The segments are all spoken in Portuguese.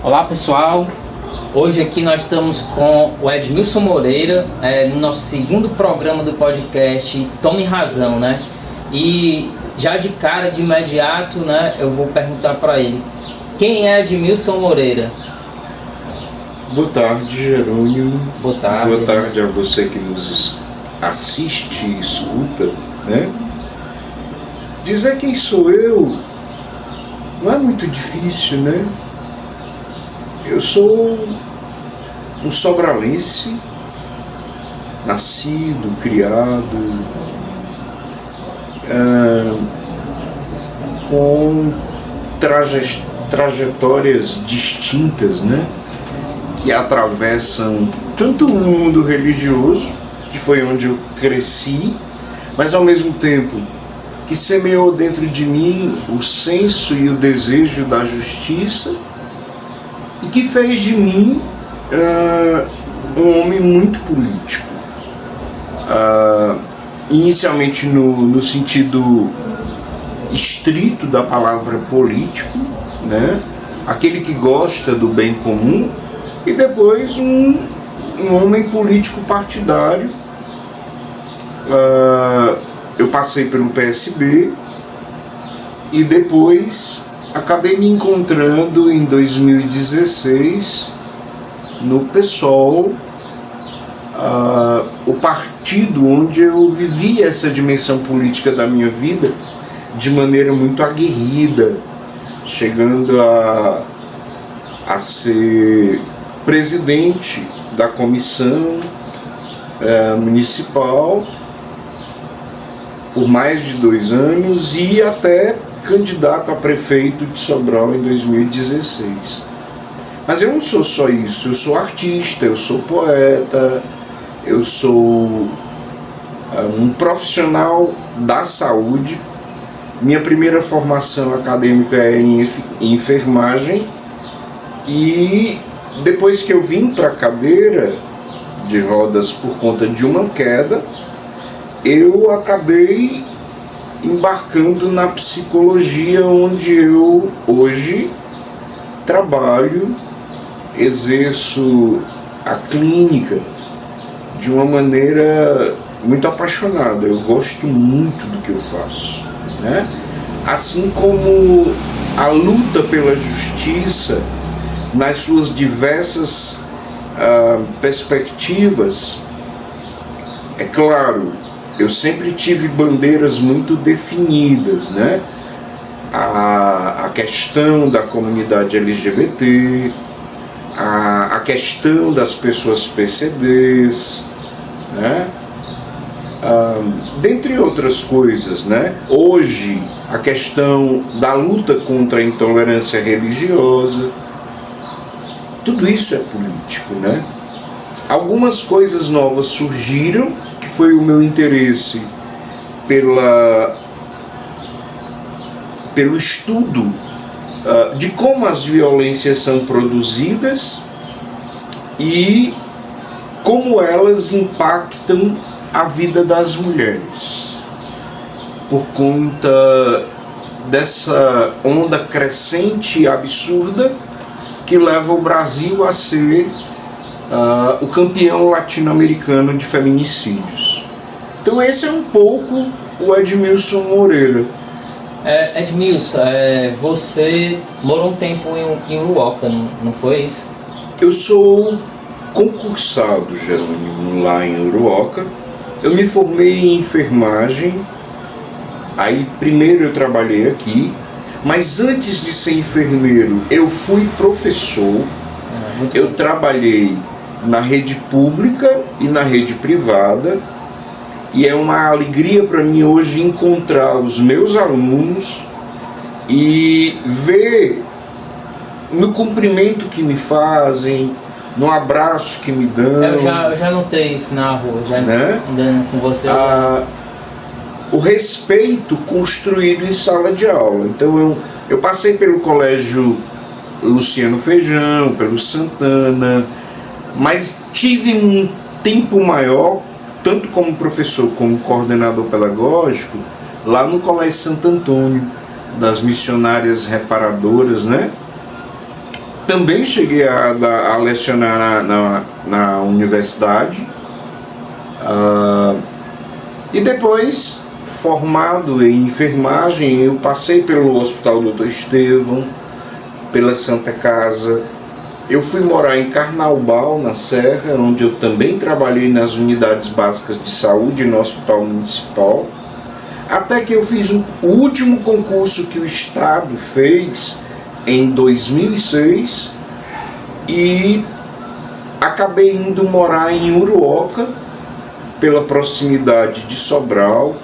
Olá pessoal, hoje aqui nós estamos com o Edmilson Moreira no nosso segundo programa do podcast Tome Razão, né? E já de cara, de imediato, né, eu vou perguntar para ele: quem é Edmilson Moreira? Boa tarde, Jerônimo. Boa tarde. Boa tarde a você que nos assiste e escuta, né? Dizer quem sou eu não é muito difícil, né? Eu sou um sobralense, nascido, criado, com trajetórias distintas, né? Que atravessam tanto o mundo religioso, que foi onde eu cresci, mas ao mesmo tempo que semeou dentro de mim o senso e o desejo da justiça, e que fez de mim um homem muito político. Inicialmente no sentido estrito da palavra político, né? Aquele que gosta do bem comum, e depois um homem político partidário. Eu passei pelo PSB e depois acabei me encontrando em 2016 no PSOL, o partido onde eu vivi essa dimensão política da minha vida de maneira muito aguerrida, chegando a ser presidente da comissão municipal por mais de 2 anos e até candidato a prefeito de Sobral em 2016. Mas eu não sou só isso, eu sou artista, eu sou poeta, eu sou um profissional da saúde. Minha primeira formação acadêmica é em enfermagem, e depois que eu vim para a cadeira de rodas por conta de uma queda, eu acabei embarcando na psicologia, onde eu hoje trabalho, exerço a clínica de uma maneira muito apaixonada. Eu gosto muito do que eu faço, né? Assim como a luta pela justiça nas suas diversas perspectivas. É claro, eu sempre tive bandeiras muito definidas, né? A questão da comunidade LGBT, a questão das pessoas PCDs, né? Dentre outras coisas, né? Hoje, a questão da luta contra a intolerância religiosa. Tudo isso é político, né? Algumas coisas novas surgiram, que foi o meu interesse pelo estudo de como as violências são produzidas e como elas impactam a vida das mulheres, por conta dessa onda crescente e absurda que leva o Brasil a ser o campeão latino-americano de feminicídios. Então esse é um pouco o Edmilson Moreira. Edmilson, você morou um tempo em Uruoca, não foi isso? Eu sou concursado, Jerônimo, lá em Uruoca. Eu me formei em enfermagem, aí primeiro eu trabalhei aqui, mas antes de ser enfermeiro eu fui professor. Eu trabalhei na rede pública e na rede privada, e é uma alegria para mim hoje encontrar os meus alunos e ver no cumprimento que me fazem, no abraço que me dão. Eu já notei isso na rua, já né? andando com você. O respeito construído em sala de aula. Então eu passei pelo colégio Luciano Feijão, pelo Santana, mas tive um tempo maior, tanto como professor como coordenador pedagógico, lá no Colégio Santo Antônio, das Missionárias Reparadoras, né? Também cheguei a lecionar na universidade. E depois, formado em enfermagem, eu passei pelo Hospital Dr. Estevão, pela Santa Casa. Eu fui morar em Carnaubal, na Serra, onde eu também trabalhei nas unidades básicas de saúde no Hospital Municipal. Até que eu fiz o último concurso que o Estado fez em 2006 e acabei indo morar em Uruoca, pela proximidade de Sobral.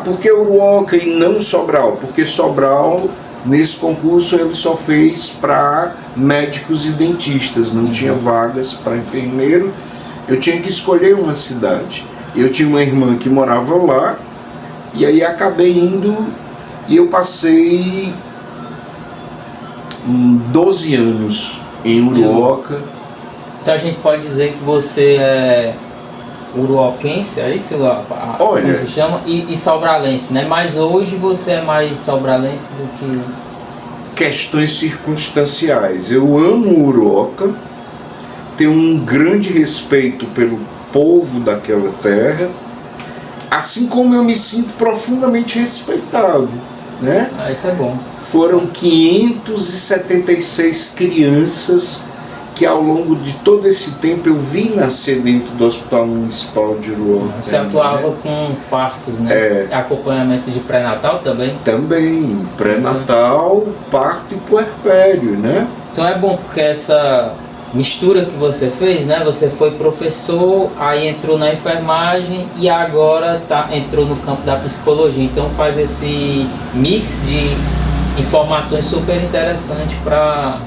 Por que Uruoca e não Sobral? Porque Sobral, nesse concurso, ele só fez para médicos e dentistas, não tinha vagas para enfermeiro. Eu tinha que escolher uma cidade. Eu tinha uma irmã que morava lá, e aí acabei indo, e eu passei 12 anos em Uruoca. Então a gente pode dizer que você é uruoquense, é isso? Olha, como se chama? E sobralense, né? Mas hoje você é mais sobralense do que... Questões circunstanciais. Eu amo Uruoca, tenho um grande respeito pelo povo daquela terra, assim como eu me sinto profundamente respeitado, né? Isso é bom. Foram 576 crianças que ao longo de todo esse tempo eu vi nascer dentro do Hospital Municipal de Uruoca. Você atuava com partos, né? Acompanhamento de pré-natal também? Também, pré-natal, parto e puerpério, né? Então é bom porque essa mistura que você fez, né? Você foi professor, aí entrou na enfermagem e agora entrou no campo da psicologia. Então faz esse mix de informações super interessantes para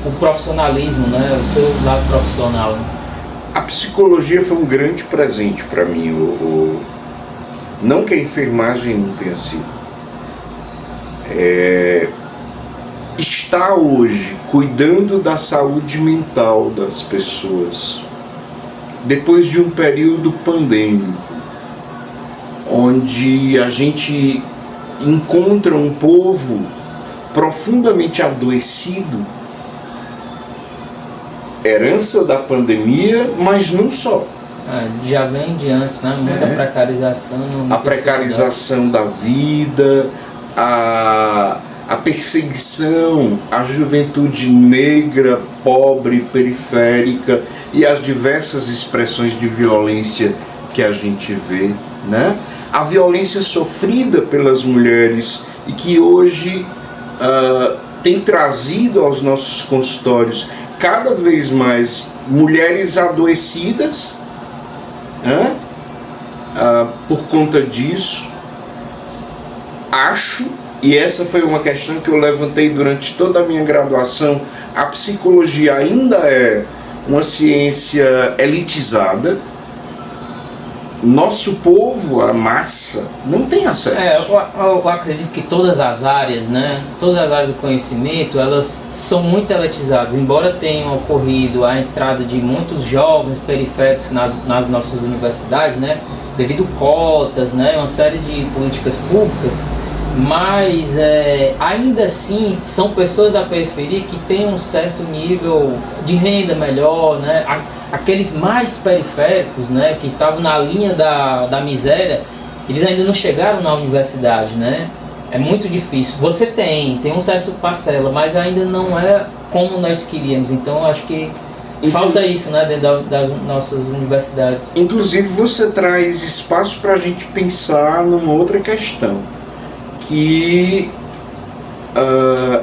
o profissionalismo, né? O seu lado profissional. Né? A psicologia foi um grande presente para mim. Não que a enfermagem não tenha sido. Está hoje cuidando da saúde mental das pessoas, depois de um período pandêmico, onde a gente encontra um povo profundamente adoecido, herança da pandemia, mas não só. Já vem de antes, né? Muita precarização. A precarização da vida, a perseguição à juventude negra, pobre, periférica e as diversas expressões de violência que a gente vê, né? A violência sofrida pelas mulheres e que hoje tem trazido aos nossos consultórios cada vez mais mulheres adoecidas, né? Por conta disso, acho, e essa foi uma questão que eu levantei durante toda a minha graduação, a psicologia ainda é uma ciência elitizada. Nosso povo, a massa, não tem acesso. Eu acredito que todas as áreas, né? Todas as áreas do conhecimento, elas são muito elitizadas. Embora tenha ocorrido a entrada de muitos jovens periféricos nas nossas universidades, né? Devido cotas, né? Uma série de políticas públicas. Mas ainda assim são pessoas da periferia que têm um certo nível de renda melhor, né? Aqueles mais periféricos, né, que estavam na linha da miséria, eles ainda não chegaram na universidade, né? É muito difícil. Você tem um certo parcela, mas ainda não é como nós queríamos. Então acho que falta isso, né, dentro das nossas universidades. Inclusive você traz espaço para a gente pensar numa outra questão, que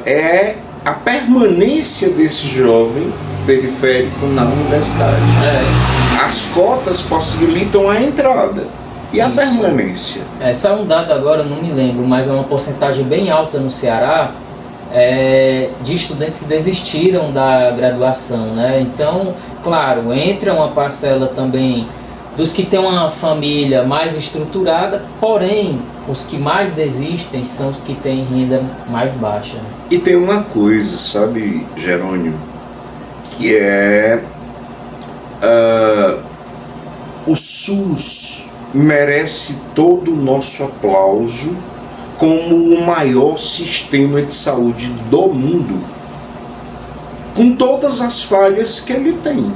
é a permanência desse jovem periférico na universidade. As cotas possibilitam a entrada e a permanência. Saiu um dado agora, não me lembro, mas é uma porcentagem bem alta no Ceará de estudantes que desistiram da graduação, né? Então, claro, entra uma parcela também dos que têm uma família mais estruturada, porém, os que mais desistem são os que têm renda mais baixa. E tem uma coisa, sabe, Jerônimo, que o SUS merece todo o nosso aplauso como o maior sistema de saúde do mundo. com todas as falhas que ele tem.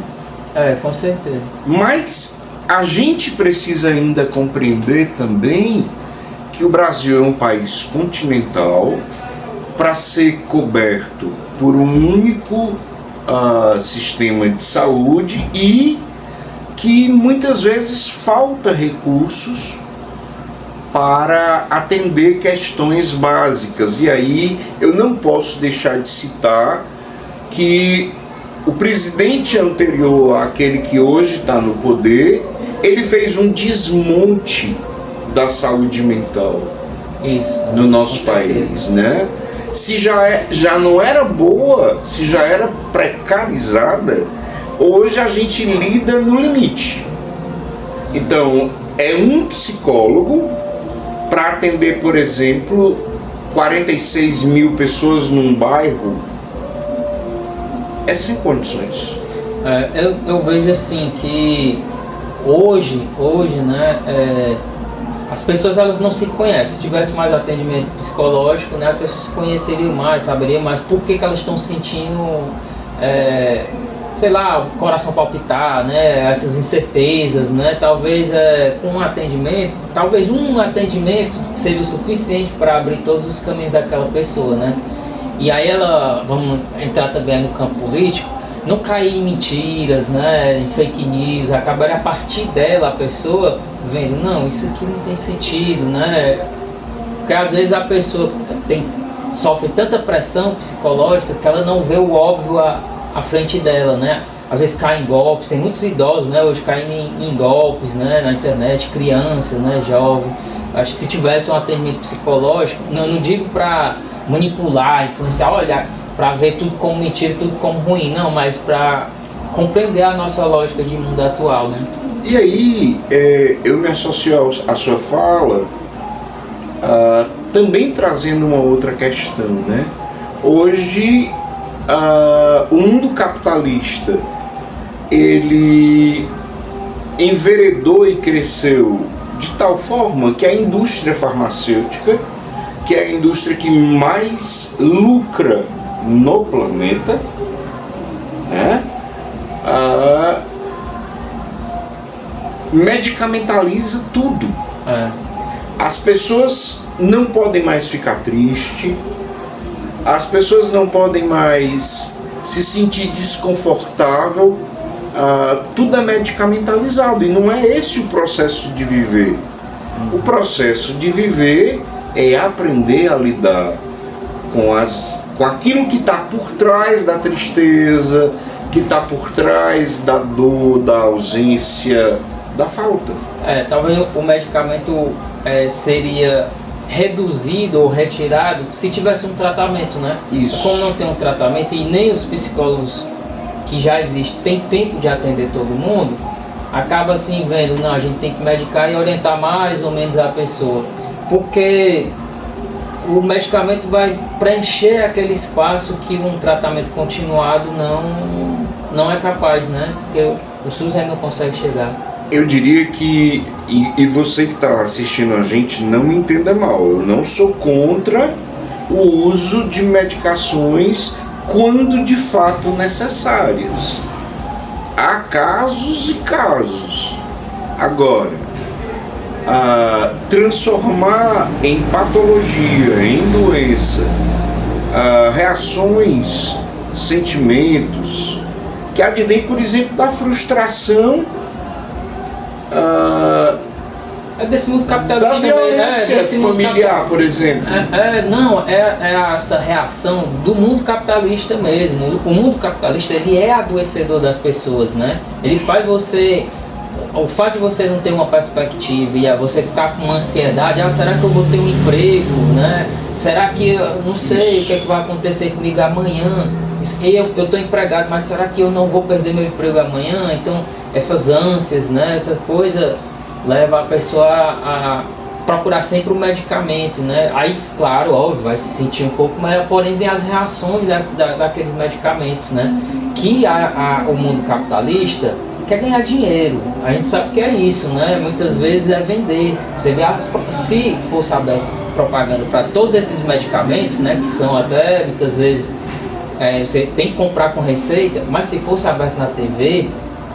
Com certeza. Mas a gente precisa ainda compreender também que o Brasil é um país continental para ser coberto por um único sistema de saúde e que muitas vezes falta recursos para atender questões básicas. E aí eu não posso deixar de citar que o presidente anterior àquele que hoje está no poder, ele fez um desmonte da saúde mental no nosso país, né? Se já não era boa, se já era precarizada, hoje a gente lida no limite. Então, é um psicólogo para atender, por exemplo, 46 mil pessoas num bairro. É sem condições. Eu vejo assim que hoje, né, as pessoas elas não se conhecem. Se tivesse mais atendimento psicológico, né, as pessoas se conheceriam mais, saberiam mais por que elas estão sentindo, sei lá, o coração palpitar, né, essas incertezas, né, talvez com um atendimento seria o suficiente para abrir todos os caminhos daquela pessoa, né. E aí vamos entrar também no campo político, não cair em mentiras, né, em fake news, acabar a partir dela a pessoa vendo, não, isso aqui não tem sentido, né, porque às vezes a pessoa sofre tanta pressão psicológica que ela não vê o óbvio à frente dela, né, às vezes cai em golpes, tem muitos idosos, né, hoje caem em golpes, né, na internet, crianças, né, jovens. Acho que se tivesse um atendimento psicológico, não digo para manipular, influenciar, olhar, para ver tudo como mentira, tudo como ruim, não, mas para compreender a nossa lógica de mundo atual, né? E aí, eu me associo à sua fala, também trazendo uma outra questão, né? Hoje, o mundo capitalista, ele enveredou e cresceu de tal forma que a indústria farmacêutica, que é a indústria que mais lucra no planeta, né, medicamentaliza tudo. As pessoas não podem mais ficar tristes, as pessoas não podem mais se sentir desconfortável, tudo é medicamentalizado e não é esse o processo de viver. O processo de viver é aprender a lidar com aquilo que está por trás da tristeza, que está por trás da dor, da ausência, da falta. Talvez o medicamento seria reduzido ou retirado se tivesse um tratamento, né? Isso. Como não tem um tratamento e nem os psicólogos que já existem têm tempo de atender todo mundo, acaba assim vendo, não, a gente tem que medicar e orientar mais ou menos a pessoa, porque o medicamento vai preencher aquele espaço que um tratamento continuado não é capaz, né? Porque o SUS ainda não consegue chegar. Eu diria que, e você que está assistindo a gente, não me entenda mal, eu não sou contra o uso de medicações quando de fato necessárias. Há casos e casos. Agora, transformar em patologia, em doença, reações, sentimentos que advêm, por exemplo, da frustração, desse mundo capitalista, da violência familiar, por exemplo. Essa reação do mundo capitalista mesmo. O mundo capitalista, ele é adoecedor das pessoas, né? Ele faz você, o fato de você não ter uma perspectiva e você ficar com uma ansiedade, será que eu vou ter um emprego, né? Será que eu não sei o que é que vai acontecer comigo amanhã? Eu estou empregado, mas será que eu não vou perder meu emprego amanhã? Então, essas ânsias, né? Essa coisa leva a pessoa a procurar sempre o medicamento, né? Aí, claro, óbvio, vai se sentir um pouco, mas porém vem as reações daqueles medicamentos, né? Que o mundo capitalista quer ganhar dinheiro. A gente sabe que é isso, né? Muitas vezes é vender. Você vê, se fosse aberto propaganda para todos esses medicamentos, né? Que são até muitas vezes você tem que comprar com receita, mas se fosse aberto na TV,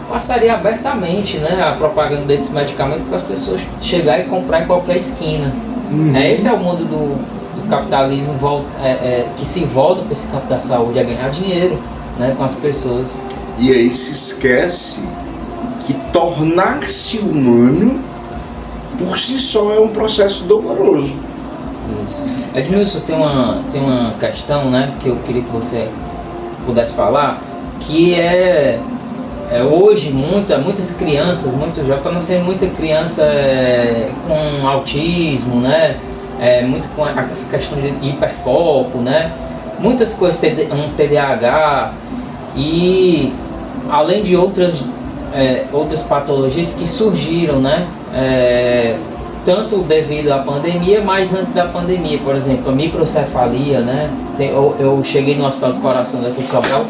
passaria abertamente, né, a propaganda desse medicamento para as pessoas chegar e comprar em qualquer esquina. Esse é o mundo do capitalismo que se volta para esse campo da saúde, é ganhar dinheiro, né, com as pessoas. E aí se esquece que tornar-se humano por si só é um processo doloroso. Isso. Edmilson, tem uma questão, né, que eu queria que você pudesse falar, que hoje muitas crianças, já está nascendo muita criança com autismo, né, muito com essa questão de hiperfoco, né, muitas coisas, um TDAH e além de outras patologias que surgiram, né, tanto devido à pandemia, mas antes da pandemia, por exemplo, a microcefalia, né? Eu cheguei no Hospital do Coração daqui de Sobral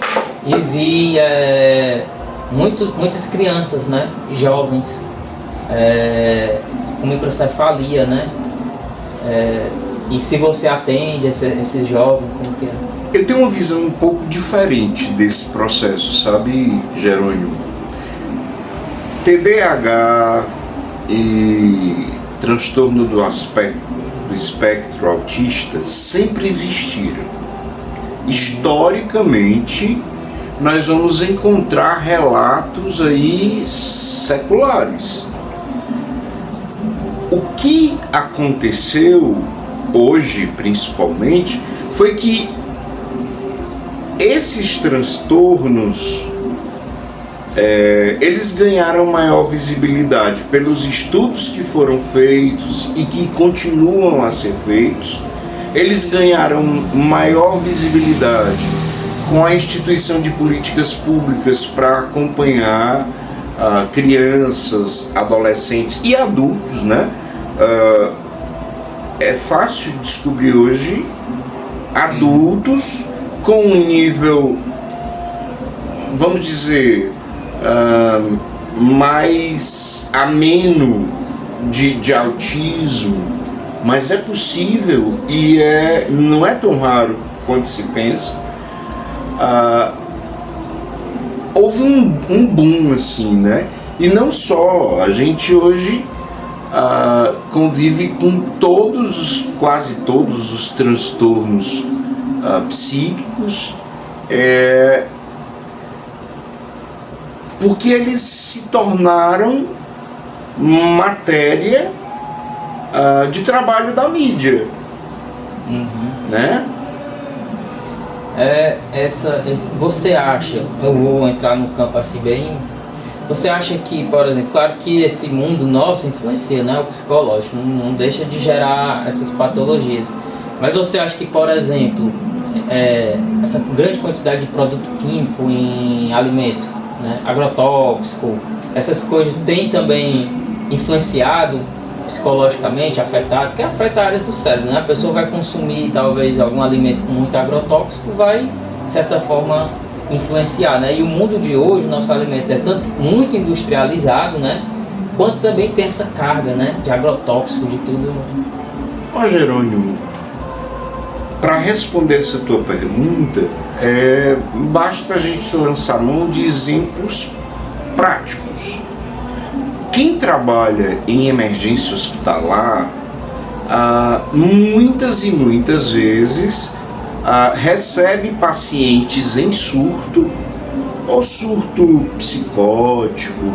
e vi muitas crianças, né? Jovens com microcefalia, né? E se você atende esses jovens, como que é? Eu tenho uma visão um pouco diferente desse processo, sabe, Jerônimo? TDAH e transtorno do espectro autista sempre existiram. Historicamente, nós vamos encontrar relatos aí seculares. O que aconteceu hoje, principalmente, foi que esses transtornos eles ganharam maior visibilidade pelos estudos que foram feitos e que continuam a ser feitos. Eles ganharam maior visibilidade com a instituição de políticas públicas para acompanhar crianças, adolescentes e adultos, né? É fácil descobrir hoje adultos com um nível, vamos dizer, mais ameno de autismo, mas é possível e não é tão raro quanto se pensa. Houve um boom assim, né? E não só, a gente hoje convive com quase todos os transtornos psíquicos, porque eles se tornaram matéria de trabalho da mídia, né? Você acha, eu vou entrar no campo assim bem, você acha que, por exemplo, claro que esse mundo nosso influencia, né, o psicológico, não deixa de gerar essas patologias, mas você acha que, por exemplo, essa grande quantidade de produto químico em alimento, né, agrotóxico, essas coisas tem também influenciado psicologicamente, afetado, que afeta áreas do cérebro, né? A pessoa vai consumir talvez algum alimento com muito agrotóxico, vai de certa forma influenciar, né? E o mundo de hoje, o nosso alimento é tanto muito industrializado, né? Quanto também tem essa carga, né, de agrotóxico, de tudo. Ó, Jerônimo, para responder essa tua pergunta, basta a gente lançar mão de exemplos práticos. Quem trabalha em emergência hospitalar, muitas e muitas vezes recebe pacientes em surto, ou surto psicótico,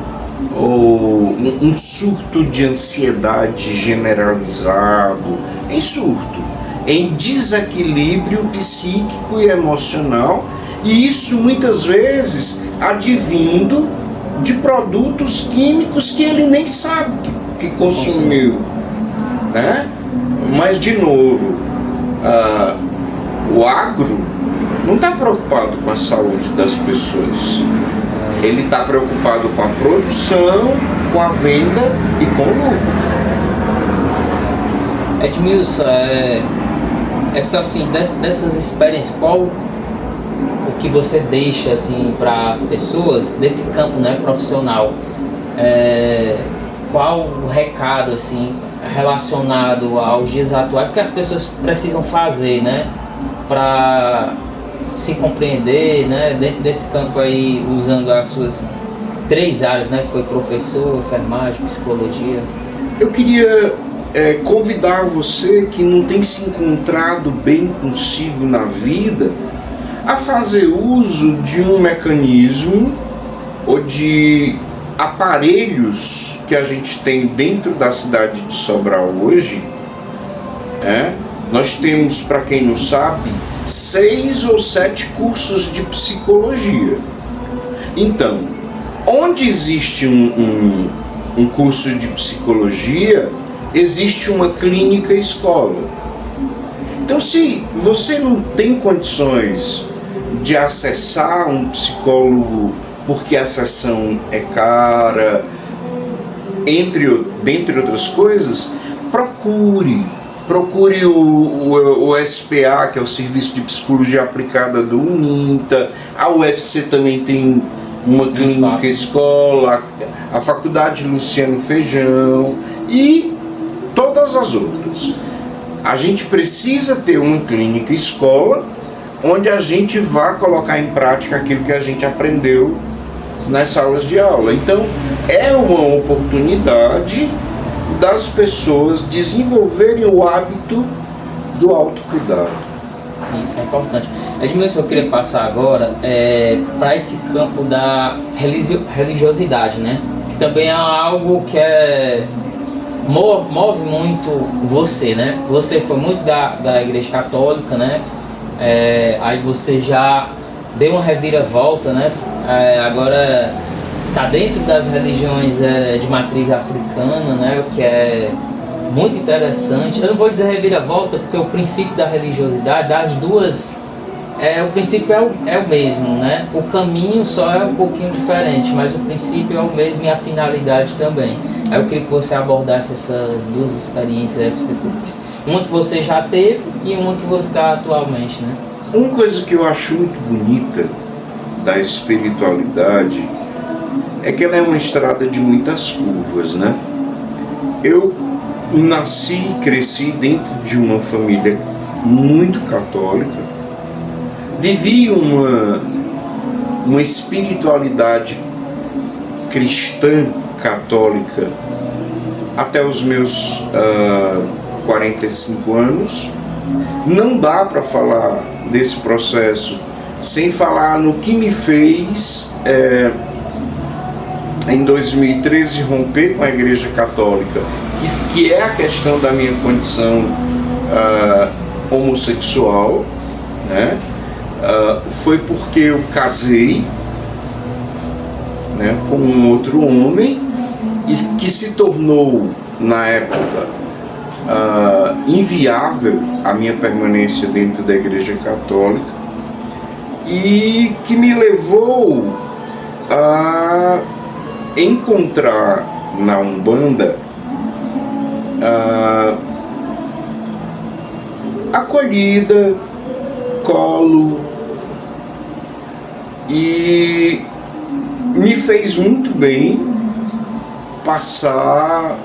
ou um surto de ansiedade generalizado, em surto, em desequilíbrio psíquico e emocional, e isso muitas vezes advindo de produtos químicos que ele nem sabe que consumiu, né? Mas, de novo, o agro não está preocupado com a saúde das pessoas. Ele está preocupado com a produção, com a venda e com o lucro. Edmilson, dessas experiências, qual o que você deixa assim para as pessoas desse campo, né, profissional? Qual o recado assim relacionado aos dias atuais que as pessoas precisam fazer, né, para se compreender, né, dentro desse campo aí, usando as suas 3 áreas, né, que foi professor, enfermagem, psicologia? Eu queria convidar você que não tem se encontrado bem consigo na vida a fazer uso de um mecanismo ou de aparelhos que a gente tem dentro da cidade de Sobral hoje. Nós temos, para quem não sabe, 6 ou 7 cursos de psicologia. Então, onde existe um curso de psicologia, existe uma clínica escola. Então, se você não tem condições de acessar um psicólogo porque a sessão é cara, dentre outras coisas, procure o SPA, que é o Serviço de Psicologia Aplicada do UNINTA. A UFC também tem uma clínica escola, a Faculdade Luciano Feijão e todas as outras. A gente precisa ter uma clínica escola onde a gente vá colocar em prática aquilo que a gente aprendeu nas salas de aula. Então, é uma oportunidade das pessoas desenvolverem o hábito do autocuidado. Isso é importante. Edmilson, eu queria passar agora para esse campo da religiosidade, né? Que também é algo que move muito você, né? Você foi muito da Igreja Católica, né? Aí você já deu uma reviravolta, né? Agora está dentro das religiões de matriz africana, né? O que é muito interessante. Eu não vou dizer reviravolta, porque o princípio da religiosidade, das duas, o princípio é o mesmo, né? O caminho só é um pouquinho diferente, mas o princípio é o mesmo e a finalidade também. Aí eu queria que você abordasse essas duas experiências, uma que você já teve e uma que você está atualmente, né? Uma coisa que eu acho muito bonita da espiritualidade é que ela é uma estrada de muitas curvas, né? Eu nasci e cresci dentro de uma família muito católica, vivi uma espiritualidade cristã católica até os meus 45 anos. Não dá para falar desse processo sem falar no que me fez em 2013 romper com a Igreja Católica, que é a questão da minha condição homossexual, né? Foi porque eu casei, né, com um outro homem e que se tornou, na época, inviável a minha permanência dentro da Igreja Católica e que me levou a encontrar na Umbanda acolhida, colo, e me fez muito bem passar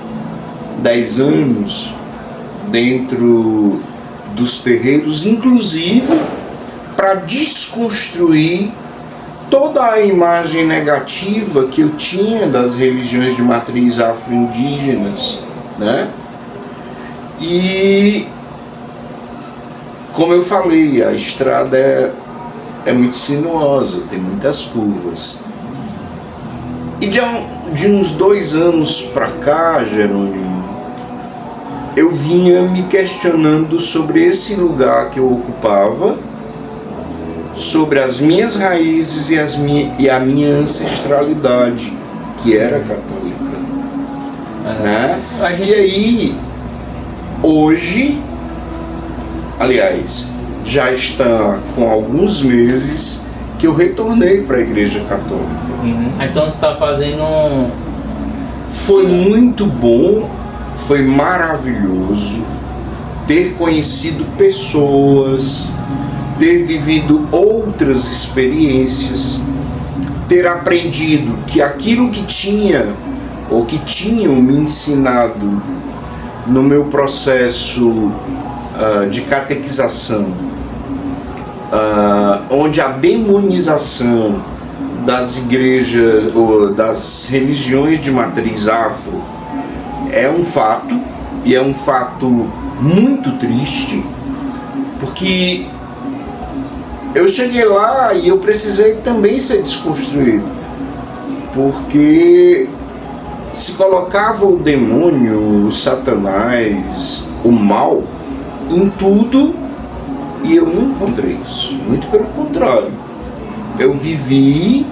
10 anos dentro dos terreiros, inclusive para desconstruir toda a imagem negativa que eu tinha das religiões de matriz afro-indígenas, né? E, como eu falei, a estrada é muito sinuosa, tem muitas curvas. E de uns 2 anos para cá, Jerônimo, eu vinha me questionando sobre esse lugar que eu ocupava, sobre as minhas raízes e a minha ancestralidade, que era católica, né? E aí, hoje, aliás, já está com alguns meses que eu retornei para a Igreja Católica. Então você está fazendo Foi muito bom, foi maravilhoso ter conhecido pessoas, ter vivido outras experiências, ter aprendido que aquilo que tinham me ensinado no meu processo de catequização onde a demonização das igrejas ou das religiões de matriz afro é um fato, e é um fato muito triste, porque eu cheguei lá e eu precisei também ser desconstruído, porque se colocava o demônio, o Satanás, o mal em tudo, e eu não encontrei isso. Muito pelo contrário, eu vivi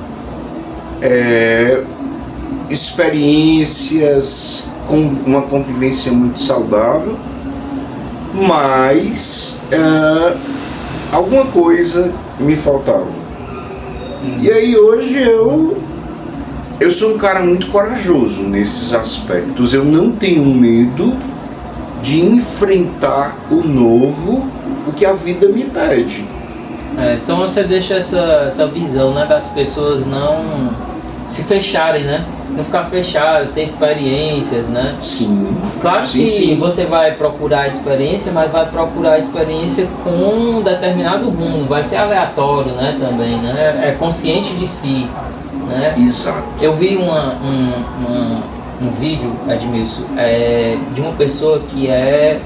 experiências com uma convivência muito saudável, mas alguma coisa me faltava. E aí hoje eu sou um cara muito corajoso nesses aspectos. Eu não tenho medo de enfrentar o novo, o que a vida me pede. Então você deixa essa visão, né, das pessoas não se fecharem, né? Não ficar fechado, ter experiências, né? Sim. Claro que você vai procurar a experiência, mas vai procurar a experiência com um determinado rumo. Vai ser aleatório, né? Também, né? É consciente de si, né? Exato. Eu vi um vídeo, Edmilson, de uma pessoa que é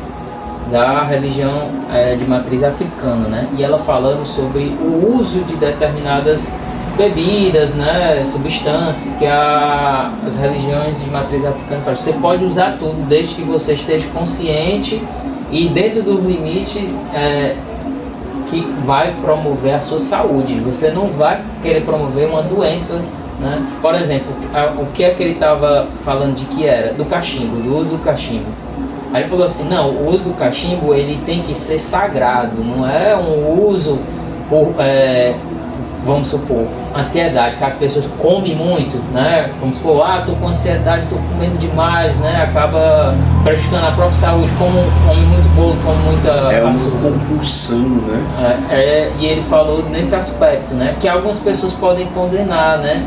da religião de matriz africana, né? E ela falando sobre o uso de determinadas bebidas, né, substâncias que as religiões de matriz africana fazem. Você pode usar tudo desde que você esteja consciente e dentro dos limites que vai promover a sua saúde. Você não vai querer promover uma doença, né? Por exemplo, o que é que ele estava falando de que era? Do cachimbo, do uso do cachimbo. Aí ele falou assim, não, o uso do cachimbo ele tem que ser sagrado, não é um uso por... vamos supor, ansiedade, que as pessoas comem muito, né? Como se for, tô com ansiedade, tô comendo demais, né? Acaba prejudicando a própria saúde, come muito bolo, come muita açúcar. Uma compulsão, né? E ele falou nesse aspecto, né? Que algumas pessoas podem condenar, né?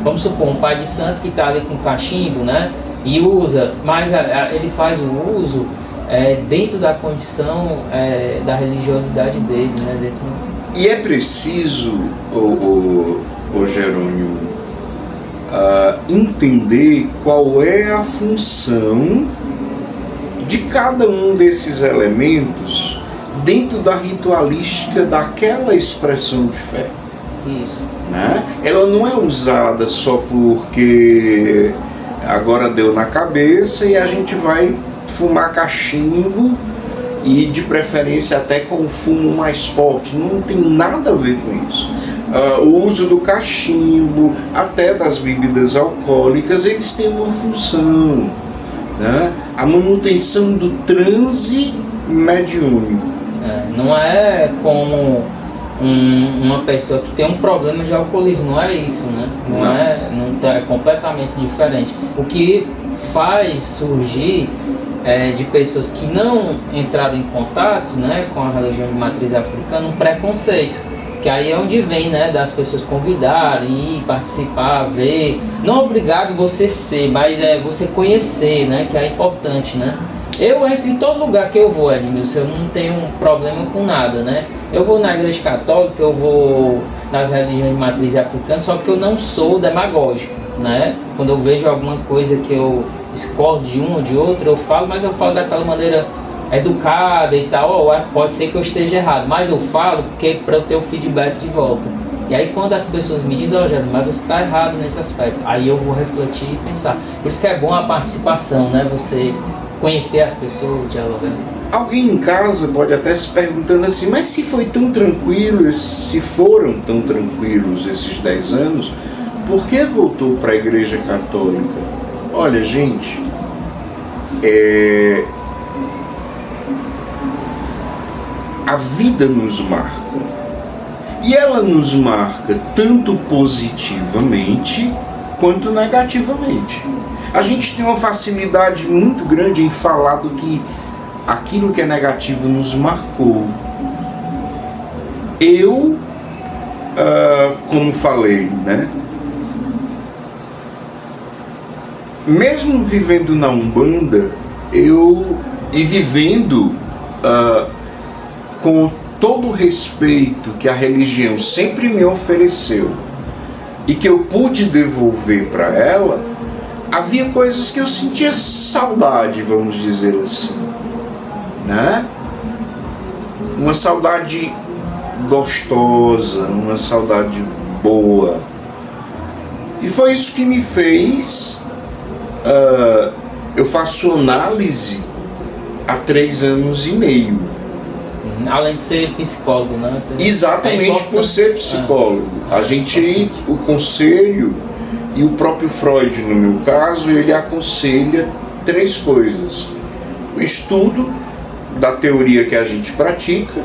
Vamos supor, um pai de santo que está ali com cachimbo, né? E usa, mas ele faz o uso dentro da condição da religiosidade dele, né? E é preciso, o Jerônimo, entender qual é a função de cada um desses elementos dentro da ritualística daquela expressão de fé. Isso. Né? Ela não é usada só porque agora deu na cabeça e a gente vai fumar cachimbo, e de preferência até com o fumo mais forte. Não tem nada a ver com isso. O uso do cachimbo, até das bebidas alcoólicas, eles têm uma função, né? A manutenção do transe mediúnico. Não é como uma pessoa que tem um problema de alcoolismo, não é isso, né? É completamente diferente. O que faz surgir de pessoas que não entraram em contato, né, com a religião de matriz africana, um preconceito, que aí é onde vem, né, das pessoas convidarem, ir participar, ver, não é obrigado você ser, mas você conhecer, né, que é importante, né. Eu entro em todo lugar que eu vou, Edmilson, eu não tenho problema com nada, né. Eu vou na igreja católica, eu vou nas religiões de matriz africana, só que eu não sou demagógico, né. Quando eu vejo alguma coisa que eu discordo de um ou de outro, eu falo, mas eu falo daquela maneira educada e tal. Pode ser que eu esteja errado, mas eu falo porque para eu ter o feedback de volta. E aí quando as pessoas me dizem, Jerônimo, mas você está errado nesse aspecto, aí eu vou refletir e pensar. Por isso que é bom a participação, né? Você conhecer as pessoas, dialogar. Alguém em casa pode até se perguntando assim, mas se foi tão tranquilo, se foram tão tranquilos esses 10 anos, por que voltou para a Igreja Católica? Olha, gente, a vida nos marca, e ela nos marca tanto positivamente quanto negativamente. A gente tem uma facilidade muito grande em falar do que aquilo que é negativo nos marcou. Eu, como falei, né? Mesmo vivendo na Umbanda, e vivendo com todo o respeito que a religião sempre me ofereceu e que eu pude devolver para ela, havia coisas que eu sentia saudade, vamos dizer assim, né? Uma saudade gostosa, uma saudade boa. E foi isso que me fez. Eu faço análise há 3 anos e meio. Além de ser psicólogo, né? Exatamente, por ser psicólogo. A gente, o conselho e o próprio Freud, no meu caso, ele aconselha 3 coisas: o estudo da teoria que a gente pratica,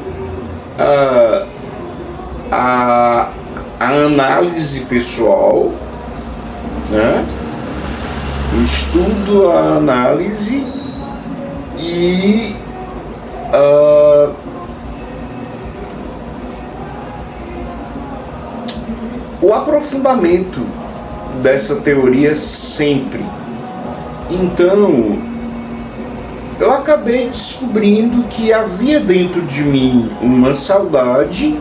a análise pessoal, né? O estudo, a análise e o aprofundamento dessa teoria sempre. Então, eu acabei descobrindo que havia dentro de mim uma saudade,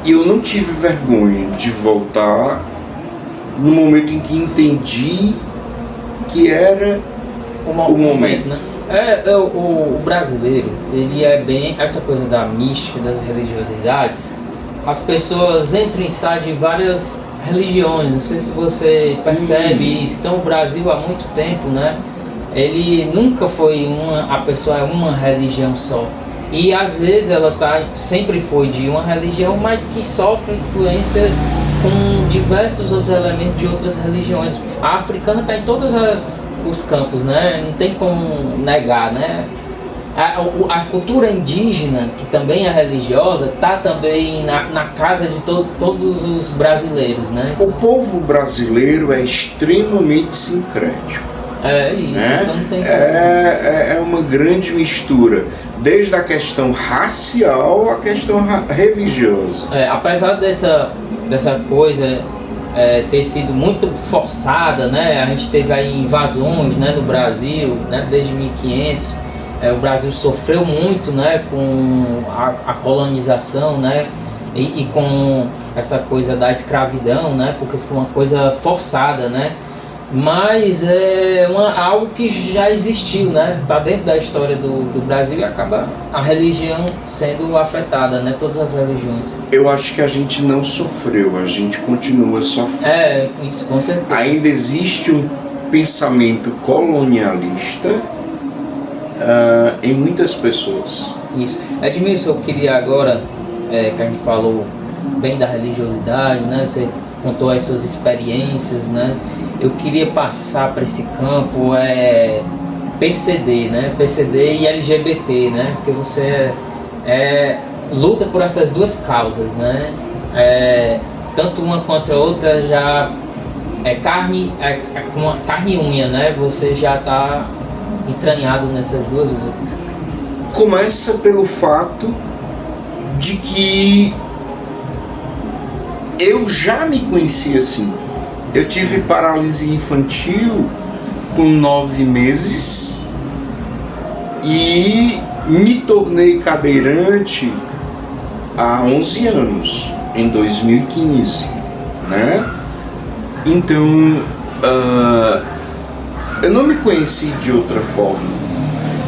e eu não tive vergonha de voltar no momento em que entendi que era o momento. Né? O brasileiro, ele é bem essa coisa da mística, das religiosidades. As pessoas entram e saem de várias religiões, não sei se você percebe isso. Então o Brasil há muito tempo, né, ele nunca foi a pessoa é uma religião só. E às vezes ela sempre foi de uma religião, mas que sofre influência com diversos outros elementos de outras religiões. A africana está em todos os campos, né? Não tem como negar, né? A cultura indígena, que também é religiosa, está também na casa de todos os brasileiros, né? O povo brasileiro é extremamente sincrético. É isso, né? Então não tem como. É uma grande mistura, desde a questão racial à questão religiosa. Apesar dessa coisa ter sido muito forçada, né? A gente teve aí invasões, né, no Brasil, né, desde 1500. O Brasil sofreu muito, né, com a colonização, né, e com essa coisa da escravidão, né, porque foi uma coisa forçada, né. Mas algo que já existiu, né? Está dentro da história do Brasil e acaba a religião sendo afetada, né? Todas as religiões. Eu acho que a gente não sofreu, a gente continua sofrendo. Isso com certeza. Ainda existe um pensamento colonialista em muitas pessoas. Isso. Edmilson, eu queria agora, que a gente falou bem da religiosidade, né? Você contou as suas experiências, né? Eu queria passar para esse campo PCD, né? PCD e LGBT, né? Porque você luta por essas duas causas, né? Tanto uma quanto a outra já carne e unha, né? Você já está entranhado nessas duas lutas. Começa pelo fato de que eu já me conheci assim. Eu tive paralisia infantil com 9 meses e me tornei cadeirante há 11 anos, em 2015, né? Então, eu não me conheci de outra forma.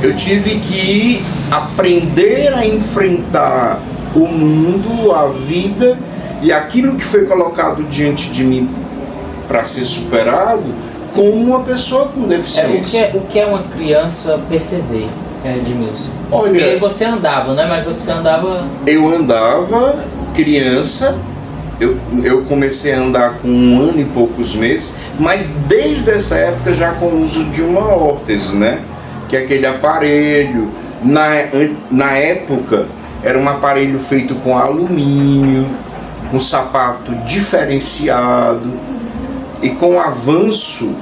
Eu tive que aprender a enfrentar o mundo, a vida e aquilo que foi colocado diante de mim para ser superado como uma pessoa com deficiência. O que é uma criança PCD, Edmilson? Olha, porque você andava, né? Mas você andava... Eu andava criança, eu comecei a andar com 1 ano e poucos meses, mas desde essa época já com o uso de uma órtese, né? Que é aquele aparelho, na época era um aparelho feito com alumínio, com sapato diferenciado. E com o avanço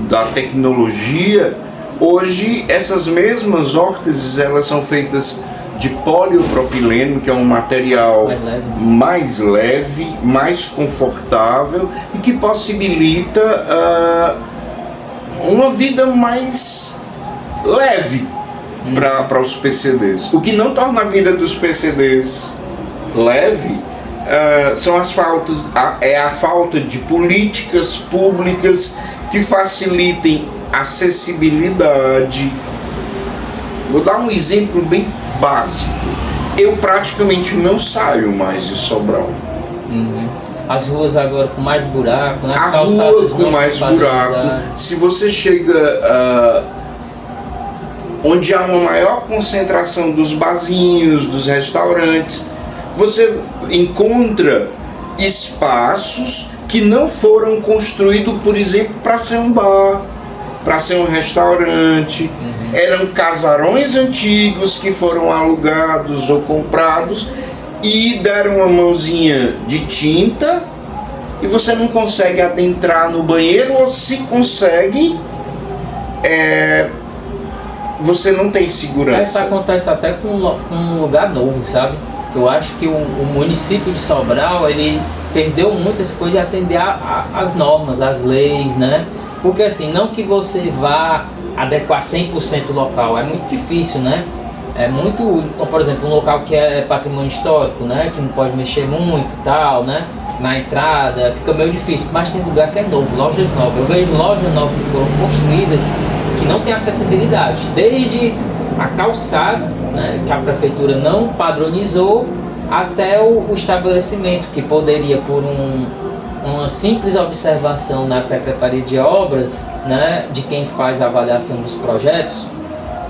da tecnologia, hoje essas mesmas órteses elas são feitas de poliopropileno, que é um material mais leve, mais confortável e que possibilita uma vida mais leve, para os PCDs. O que não torna a vida dos PCDs leve são as faltas, a falta de políticas públicas que facilitem acessibilidade. Vou dar um exemplo bem básico. Eu praticamente não saio mais de Sobral. As ruas agora com mais buraco, nas a calçadas rua com mais buraco. Se você chega onde há uma maior concentração dos barzinhos, dos restaurantes, você encontra espaços que não foram construídos, por exemplo, para ser um bar, para ser um restaurante. Eram casarões antigos que foram alugados ou comprados e deram uma mãozinha de tinta e você não consegue adentrar no banheiro, ou se consegue, você não tem segurança. Isso acontece até com um lugar novo, sabe? Eu acho que o município de Sobral, ele perdeu muitas coisas de atender às normas, às leis, né? Porque assim, não que você vá adequar 100% o local, é muito difícil, né? É muito, por exemplo, um local que é patrimônio histórico, né? Que não pode mexer muito e tal, né? Na entrada, fica meio difícil, mas tem lugar que é novo, lojas novas. Eu vejo lojas novas que foram construídas que não tem acessibilidade, desde a calçada, né, que a prefeitura não padronizou, até o estabelecimento, que poderia, por uma simples observação na Secretaria de Obras, né, de quem faz a avaliação dos projetos,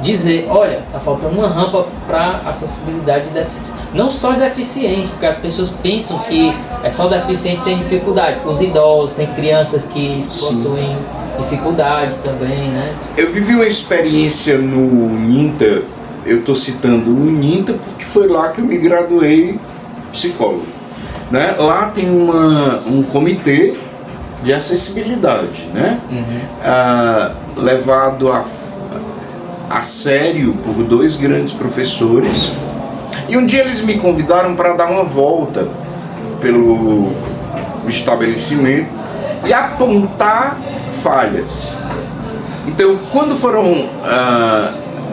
dizer, olha, está faltando uma rampa para acessibilidade de deficiente. Não só deficiente, porque as pessoas pensam que é só deficiente que tem dificuldade, os idosos, tem crianças que possuem dificuldades também, né? Eu vivi uma experiência no INTA, eu estou citando o INTA porque foi lá que eu me graduei psicólogo, né? Lá tem um comitê de acessibilidade, né? Levado a sério por dois grandes professores, e um dia eles me convidaram para dar uma volta pelo estabelecimento e apontar falhas. Então, quando foram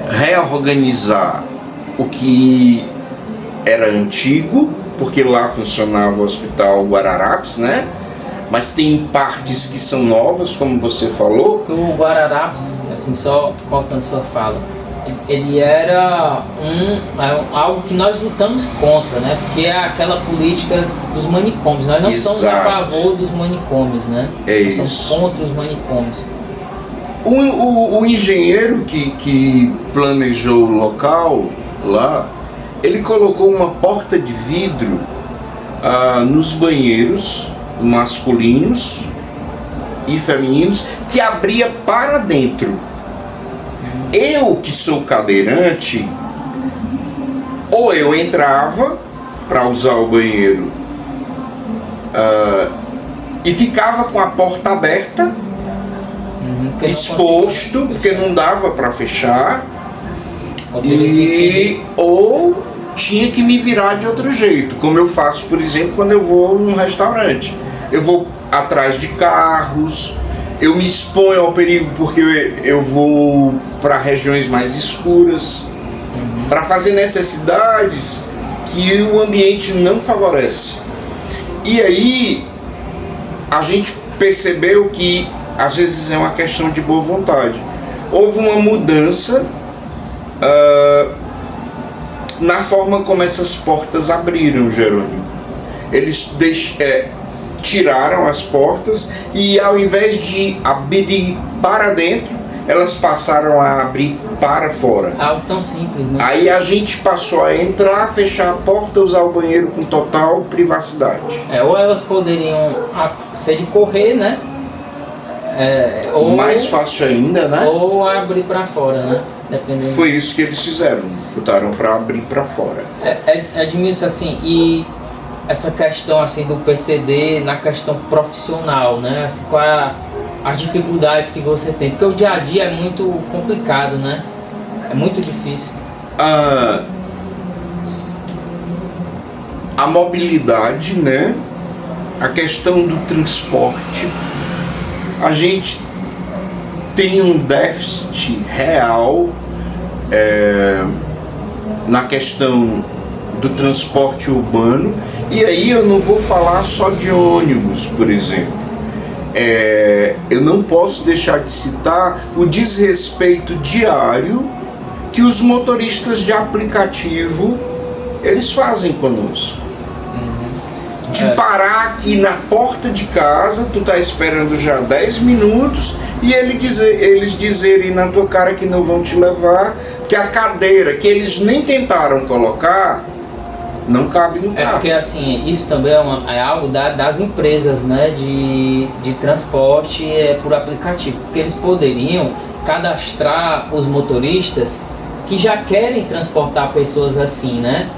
reorganizar o que era antigo, porque lá funcionava o Hospital Guararapes, né? Mas tem partes que são novas, como você falou. O Guararapes, assim, só cortando sua fala, ele era algo que nós lutamos contra, né? Porque é aquela política dos manicômios. Nós não somos a favor dos manicômios, né? Nós somos contra os manicômios. O engenheiro que planejou o local lá, ele colocou uma porta de vidro nos banheiros masculinos e femininos que abria para dentro. Eu, que sou cadeirante, ou eu entrava para usar o banheiro e ficava com a porta aberta, exposto, porque não dava para fechar, ou tinha que me virar de outro jeito, como eu faço, por exemplo, quando eu vou num restaurante. Eu vou atrás de carros, eu me exponho ao perigo porque eu vou para regiões mais escuras, para fazer necessidades que o ambiente não favorece. E aí a gente percebeu que às vezes é uma questão de boa vontade. Houve uma mudança na forma como essas portas abriram, Jerônimo. Eles tiraram as portas e, ao invés de abrir para dentro, elas passaram a abrir para fora. Algo tão simples, né? Aí a gente passou a entrar, fechar a porta, usar o banheiro com total privacidade. Ou elas poderiam ser de correr, né? Ou mais fácil ainda, né? Ou abrir para fora, né? Dependendo. Foi isso que eles fizeram, botaram para abrir para fora. Edmilson, assim, e essa questão assim do PCD na questão profissional, né? Assim, qual as dificuldades que você tem? Porque o dia a dia é muito complicado, né? É muito difícil. A mobilidade, né? A questão do transporte. A gente tem um déficit real na questão do transporte urbano, e aí eu não vou falar só de ônibus, por exemplo. Eu não posso deixar de citar o desrespeito diário que os motoristas de aplicativo eles fazem conosco. De parar aqui na porta de casa, tu tá esperando já 10 minutos e eles dizerem na tua cara que não vão te levar, que a cadeira que eles nem tentaram colocar não cabe no carro. Porque assim, isso também é algo das empresas, né, de transporte por aplicativo, porque eles poderiam cadastrar os motoristas que já querem transportar pessoas assim, né,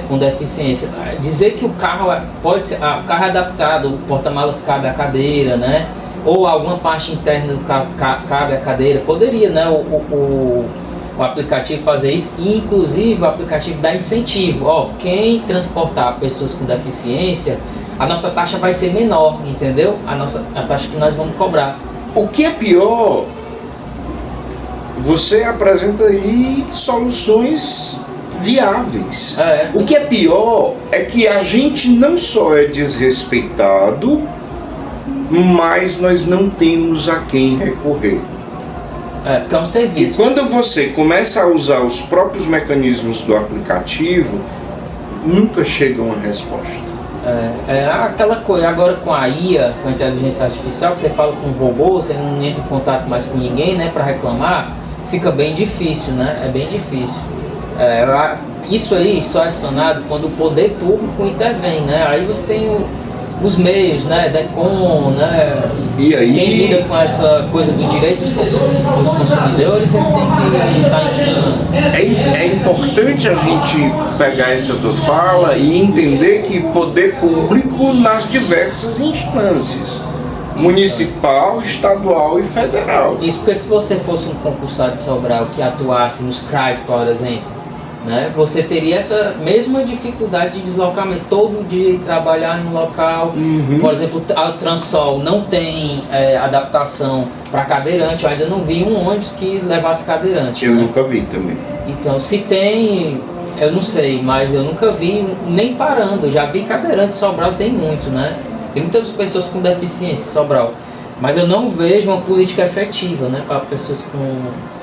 com deficiência. Dizer que o carro pode ser, o carro é adaptado, o porta-malas cabe a cadeira, né, ou alguma parte interna do carro cabe a cadeira, poderia, né, o aplicativo fazer isso, e inclusive o aplicativo dá incentivo. Quem transportar pessoas com deficiência, a nossa taxa vai ser menor, entendeu? A taxa que nós vamos cobrar. O que é pior, você apresenta aí soluções viáveis. O que é pior é que a gente não só é desrespeitado, mas nós não temos a quem recorrer. Que é um serviço. E quando você começa a usar os próprios mecanismos do aplicativo, nunca chega uma resposta. Aquela coisa, agora com a IA, com a inteligência artificial, que você fala com um robô, você não entra em contato mais com ninguém, né, para reclamar, fica bem difícil, né? É bem difícil. Isso aí só é sanado quando o poder público intervém, né? Aí você tem os meios, né, DECOM, né, e aí, quem lida com essa coisa do direito dos consumidores, ele tem que estar em cima. É importante a gente pegar essa tua fala e entender que poder público nas diversas instâncias, municipal, estadual e federal. Isso porque se você fosse um concursado de Sobral que atuasse nos CRAs, por exemplo, né, você teria essa mesma dificuldade de deslocamento todo dia e trabalhar em um local. Por exemplo, a Transol não tem adaptação para cadeirante. Eu ainda não vi um ônibus que levasse cadeirante. Eu nunca vi também. Então, se tem, eu não sei, mas eu nunca vi nem parando. Eu já vi cadeirante. Sobral tem muito, né? Tem muitas pessoas com deficiência em Sobral, mas eu não vejo uma política efetiva, né, para pessoas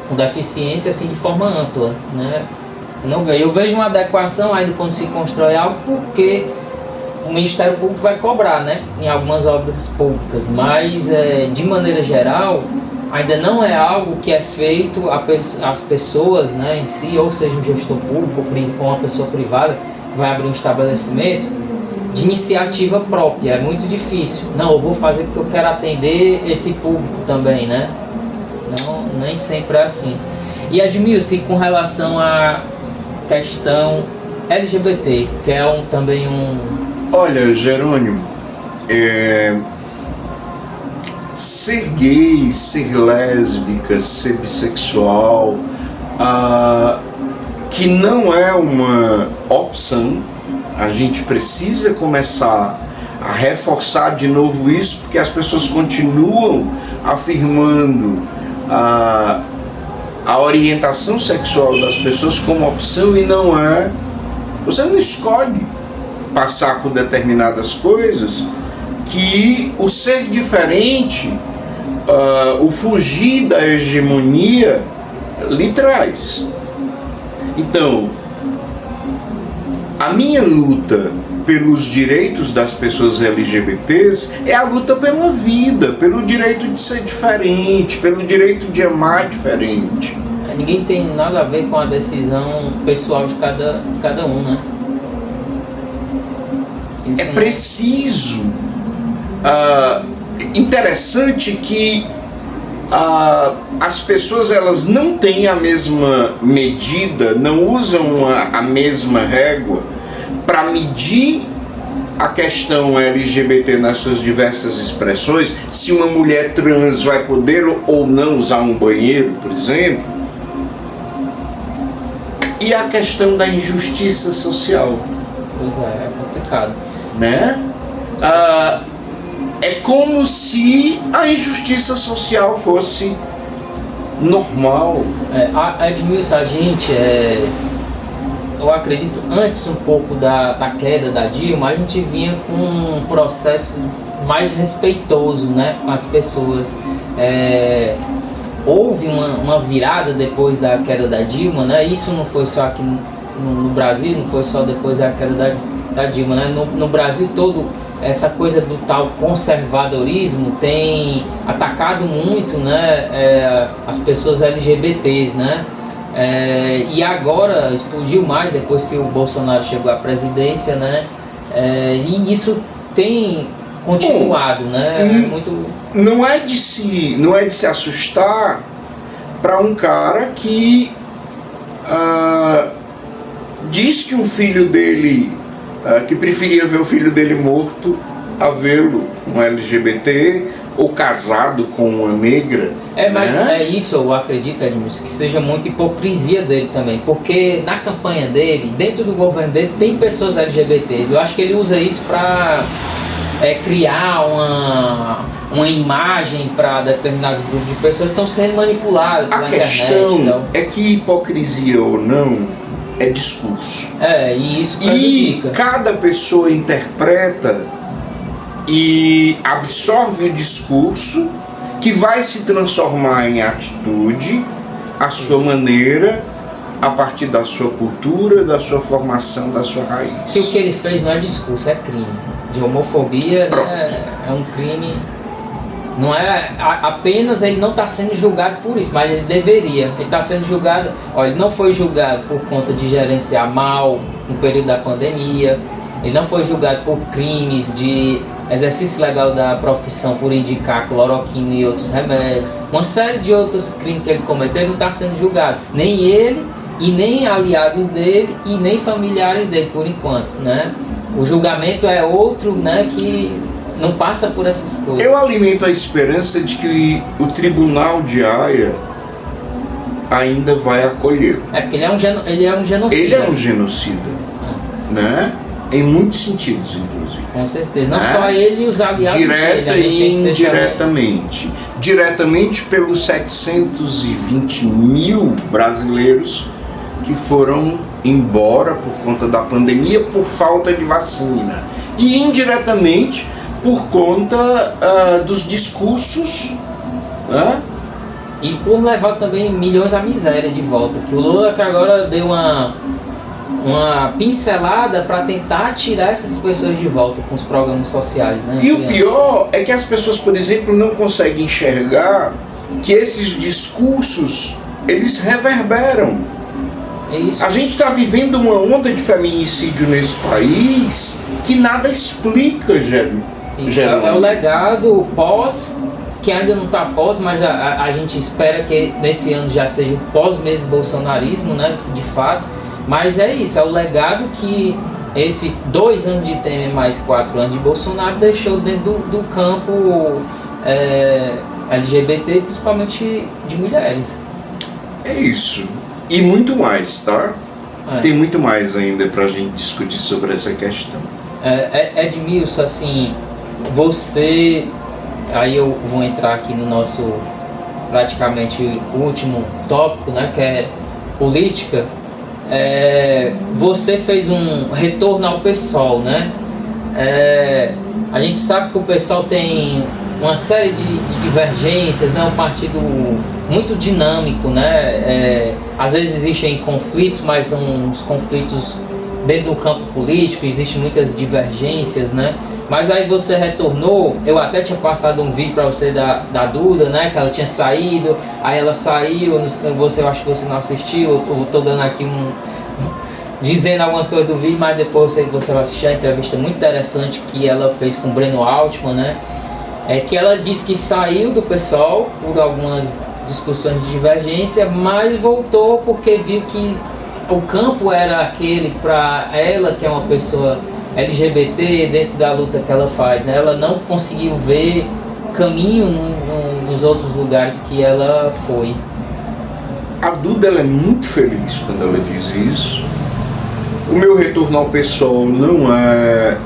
com deficiência assim de forma ampla, né? Não vejo. Eu vejo uma adequação ainda quando se constrói algo, porque o Ministério Público vai cobrar, né, em algumas obras públicas, mas de maneira geral ainda não é algo que é feito às pessoas, né, em si, ou seja um gestor público ou uma pessoa privada que vai abrir um estabelecimento de iniciativa própria. É muito difícil. Não, eu vou fazer porque eu quero atender esse público também, né? Não, nem sempre é assim. E Edmilson, com relação à questão LGBT, que é também um... Olha, Jerônimo, ser gay, ser lésbica, ser bissexual, que não é uma opção. A gente precisa começar a reforçar de novo isso, porque as pessoas continuam afirmando a orientação sexual das pessoas como opção, e não é. Você não escolhe passar por determinadas coisas que o ser diferente, o fugir da hegemonia lhe traz. Então, a minha luta pelos direitos das pessoas LGBTs é a luta pela vida, pelo direito de ser diferente, pelo direito de amar diferente. Ninguém tem nada a ver com a decisão pessoal de cada um, né? Isso é preciso. Interessante que as pessoas elas não têm a mesma medida, não usam a mesma régua para medir a questão LGBT nas suas diversas expressões. Se uma mulher trans vai poder ou não usar um banheiro, por exemplo, e a questão da injustiça social. Pois é complicado, né? É como se a injustiça social fosse normal. Edmilson, a gente, eu acredito, antes um pouco da queda da Dilma, a gente vinha com um processo mais respeitoso, né, com as pessoas. Houve uma virada depois da queda da Dilma, né? Isso não foi só aqui no Brasil, não foi só depois da queda da Dilma, né? No Brasil todo, essa coisa do tal conservadorismo tem atacado muito, né, as pessoas LGBTs, né? E agora explodiu mais depois que o Bolsonaro chegou à presidência, né? E isso tem continuado, né? Não é de se assustar para um cara que diz que um filho dele, que preferia ver o filho dele morto a vê-lo um LGBT ou casado com uma negra. Mas né? isso eu acredito, Edmilson, que seja muita hipocrisia dele também, porque na campanha dele, dentro do governo dele, tem pessoas LGBTs. Eu acho que ele usa isso para criar uma imagem para determinados grupos de pessoas que estão sendo manipuladas pela internet. A questão é que hipocrisia ou não é discurso. E isso prejudica. E cada pessoa interpreta e absorve o discurso, que vai se transformar em atitude, a sua maneira, a partir da sua cultura, da sua formação, da sua raiz. Que o que ele fez não é discurso, é crime. De homofobia, né, é um crime. Não é apenas, ele não está sendo julgado por isso, mas ele deveria. Ele está sendo julgado, ele não foi julgado por conta de gerenciar mal no período da pandemia. Ele não foi julgado por crimes de exercício legal da profissão, por indicar cloroquina e outros remédios. Uma série de outros crimes que ele cometeu, ele não está sendo julgado. Nem ele, e nem aliados dele, e nem familiares dele, por enquanto, né? O julgamento é outro, né, que não passa por essas coisas. Eu alimento a esperança de que o Tribunal de Haia ainda vai acolhê-lo. Porque ele é um genocida. Ele é um genocida, né? Em muitos sentidos, inclusive. Com certeza. Não só ele e os aliados direta dele. E indiretamente. Diretamente pelos 720 mil brasileiros que foram embora por conta da pandemia, por falta de vacina. E indiretamente por conta dos discursos, e por levar também milhões à miséria de volta. Que o Lula que agora deu uma pincelada para tentar tirar essas pessoas de volta com os programas sociais, né? E o pior é que as pessoas, por exemplo, não conseguem enxergar que esses discursos, eles reverberam. A gente está vivendo uma onda de feminicídio nesse país que nada explica, Geraldo. É o legado pós, que ainda não está pós, mas a gente espera que nesse ano já seja pós mesmo bolsonarismo, né, de fato. Mas é isso, é o legado que esses 2 anos de Temer mais 4 anos de Bolsonaro deixou dentro do campo LGBT, principalmente de mulheres. É isso. E muito mais, tá? Tem muito mais ainda pra gente discutir sobre essa questão. Edmilson, assim, você... Aí eu vou entrar aqui no nosso, praticamente, último tópico, né? Que é política. Você fez um retorno ao PSOL, né? A gente sabe que o PSOL tem uma série de divergências, né? Um partido muito dinâmico, né? Às vezes existem conflitos, mas são uns conflitos dentro do campo político, existem muitas divergências, né? Mas aí você retornou, eu até tinha passado um vídeo para você da Duda, né? Que ela tinha saído, aí ela saiu, eu acho que você não assistiu, eu tô dando aqui dizendo algumas coisas do vídeo, mas depois eu sei que você vai assistir a entrevista muito interessante que ela fez com o Breno Altman, né? Que ela disse que saiu do PSOL por algumas discussões de divergência, mas voltou porque viu que o campo era aquele para ela, que é uma pessoa LGBT, dentro da luta que ela faz, né? Ela não conseguiu ver caminho nos outros lugares que ela foi. A Duda, ela é muito feliz quando ela diz isso. O meu retorno ao PSOL não é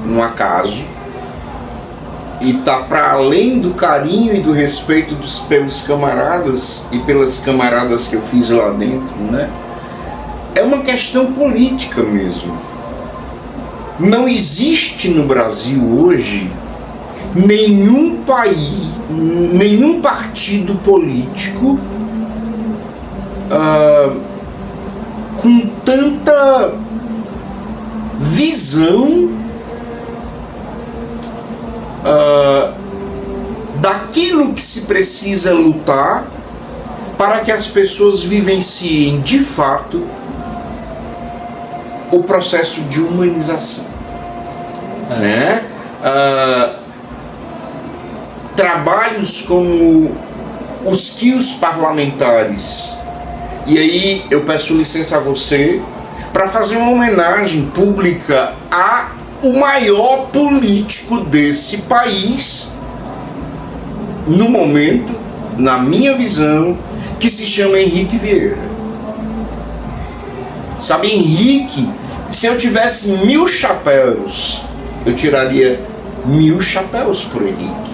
um acaso. e tá para além do carinho e do respeito pelos camaradas e pelas camaradas que eu fiz lá dentro, né? É uma questão política mesmo. Não existe no Brasil hoje nenhum país, nenhum partido político com tanta visão daquilo que se precisa lutar para que as pessoas vivenciem de fato o processo de humanização, né? Trabalhos como os que os parlamentares, e aí eu peço licença a você para fazer uma homenagem pública a o maior político desse país no momento, na minha visão, que se chama Henrique Vieira. Sabe, Henrique, se eu tivesse 1000 chapéus, eu tiraria 1000 chapéus por Henrique.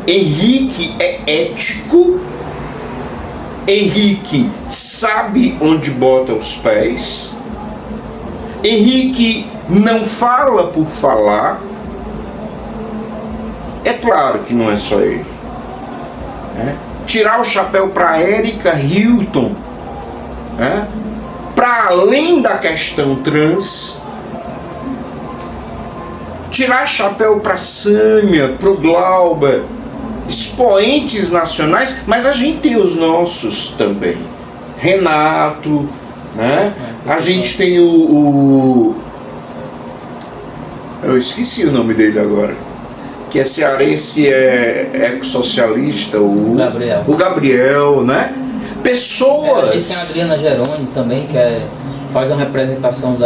Henrique é ético, Henrique sabe onde bota os pés, Henrique não fala por falar. É claro que não é só ele, né? Tirar o chapéu para Érica Hilton, né? Para além da questão trans, tirar chapéu para Sâmia, para o Glauber, expoentes nacionais, mas a gente tem os nossos também. Renato, né? A gente tem eu esqueci o nome dele agora, que é cearense, é ecossocialista, o Gabriel, né? Pessoas. A gente tem a Adriana Geroni também, que faz uma representação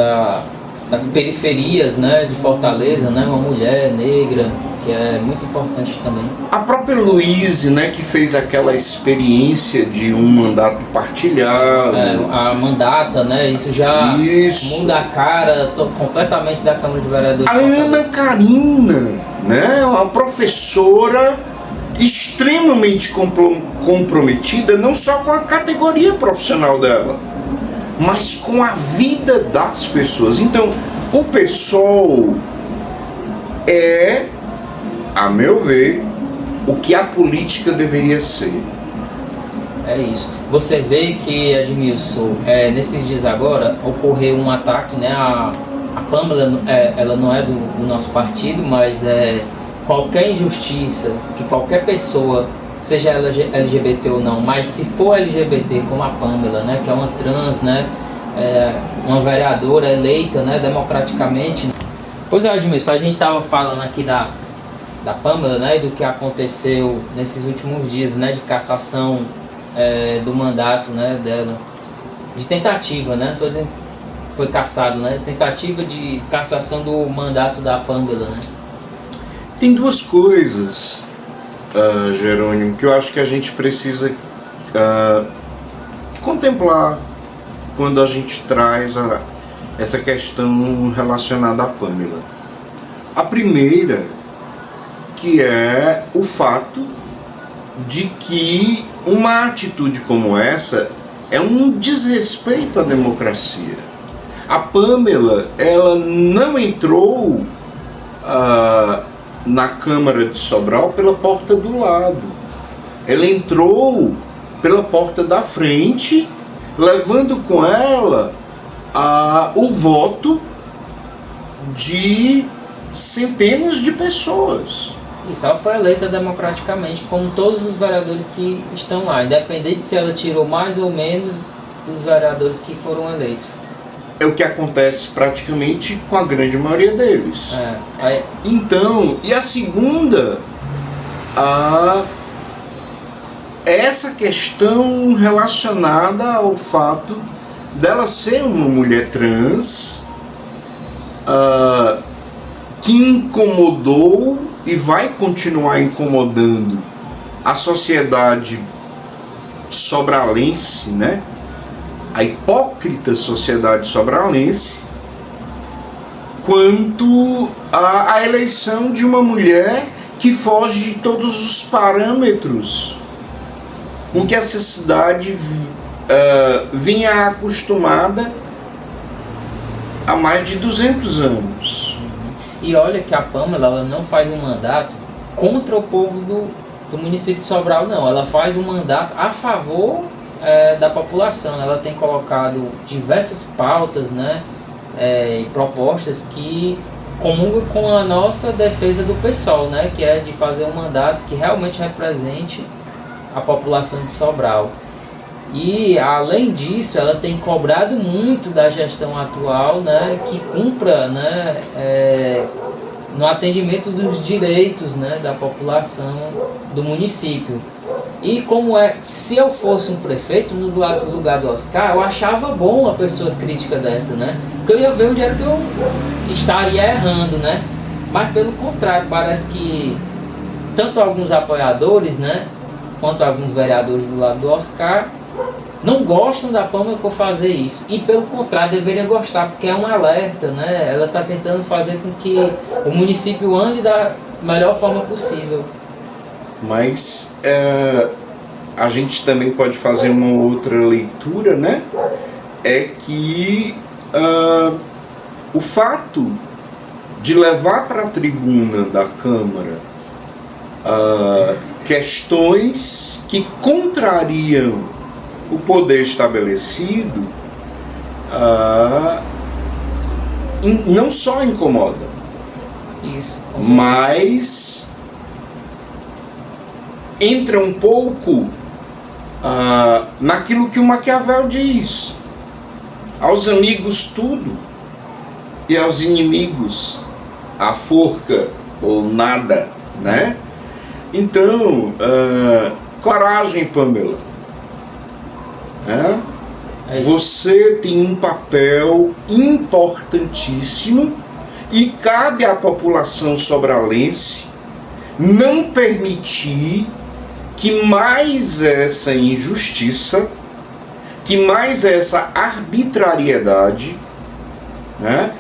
das periferias, né, de Fortaleza, né? Uma mulher negra, que é muito importante também. A própria Luíse, né, que fez aquela experiência de um mandato partilhado. A mandata, né, isso já muda a cara completamente da Câmara de Vereadores. A Ana Karina, né, uma professora extremamente comprometida, não só com a categoria profissional dela, mas com a vida das pessoas. Então, o PSOL é, a meu ver, o que a política deveria ser. É isso. Você vê que, Edmilson, nesses dias agora, ocorreu um ataque, né? A Pâmela, ela não é do nosso partido, mas qualquer injustiça que qualquer pessoa, seja ela LGBT ou não, mas se for LGBT como a Pâmela, né? Que é uma trans, né? Uma vereadora eleita, né? Democraticamente. Pois é, Edmilson, a gente estava falando aqui da Pâmela, né, e do que aconteceu nesses últimos dias, né, de cassação do mandato, né, dela, de tentativa, né, foi cassado, né, tentativa de cassação do mandato da Pâmela, né. Tem duas coisas, Jerônimo, que eu acho que a gente precisa contemplar quando a gente traz essa questão relacionada à Pâmela. A primeira, que é o fato de que uma atitude como essa é um desrespeito à democracia. A Pâmela, ela não entrou na Câmara de Sobral pela porta do lado. Ela entrou pela porta da frente, levando com ela o voto de centenas de pessoas. Isso, ela foi eleita democraticamente, como todos os vereadores que estão lá, independente se ela tirou mais ou menos dos vereadores que foram eleitos. É o que acontece praticamente com a grande maioria deles. Então, e a segunda, essa questão relacionada ao fato dela ser uma mulher trans, que incomodou e vai continuar incomodando a sociedade sobralense, né? A hipócrita sociedade sobralense, quanto a eleição de uma mulher que foge de todos os parâmetros com que essa cidade vinha acostumada há mais de 200 anos. E olha que a Pamela, ela não faz um mandato contra o povo do município de Sobral, não. Ela faz um mandato a favor da população. Ela tem colocado diversas pautas, né, e propostas que comungam com a nossa defesa do PSOL, né, que é de fazer um mandato que realmente represente a população de Sobral. E além disso, ela tem cobrado muito da gestão atual, né, que cumpra, né, no atendimento dos direitos, né, da população do município. E como se eu fosse um prefeito no lugar do Oscar, eu achava bom uma pessoa crítica dessa, né, porque eu ia ver onde era que eu estaria errando, né. Mas pelo contrário, parece que tanto alguns apoiadores, né, quanto alguns vereadores do lado do Oscar não gostam da Pamela por fazer isso, e pelo contrário deveria gostar, porque é um alerta, né? Ela está tentando fazer com que o município ande da melhor forma possível. Mas a gente também pode fazer uma outra leitura, né? É que o fato de levar para a tribuna da Câmara questões que contrariam o poder estabelecido não só incomoda, Isso, mas entra um pouco naquilo que o Maquiavel diz: aos amigos tudo e aos inimigos a forca ou nada, né? Então, coragem, Pamela. Você tem um papel importantíssimo e cabe à população sobralense não permitir que mais essa injustiça, que mais essa arbitrariedade, né,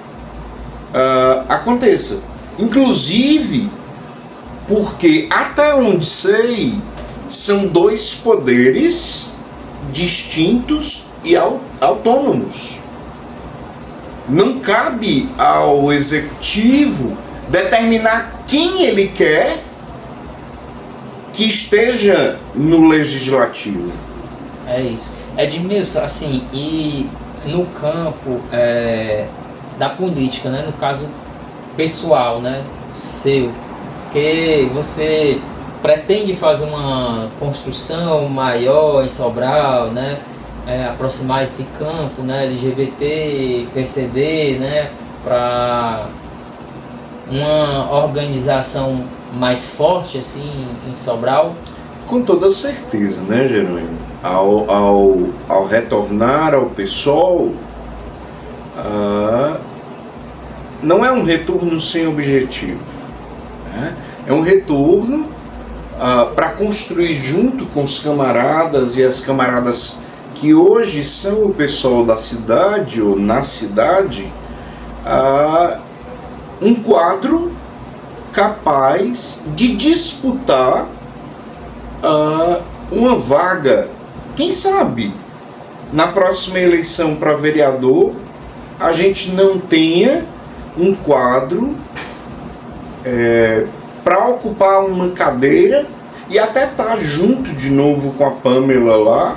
aconteça. Inclusive porque, até onde sei, são dois poderes distintos e autônomos. Não cabe ao executivo determinar quem ele quer que esteja no legislativo. É isso. Edmilson, assim, e no campo da política, né, no caso pessoal, né, seu, que você pretende fazer uma construção maior em Sobral, né, aproximar esse campo, né, LGBT, PCD, né, para uma organização mais forte assim em Sobral? Com toda certeza, né, Jerônimo? Ao retornar ao PSOL, não é um retorno sem objetivo, né? É um retorno para construir junto com os camaradas e as camaradas que hoje são o pessoal da cidade ou na cidade, um quadro capaz de disputar uma vaga. Quem sabe na próxima eleição para vereador a gente não tenha um quadro para ocupar uma cadeira e até estar junto de novo com a Pamela lá,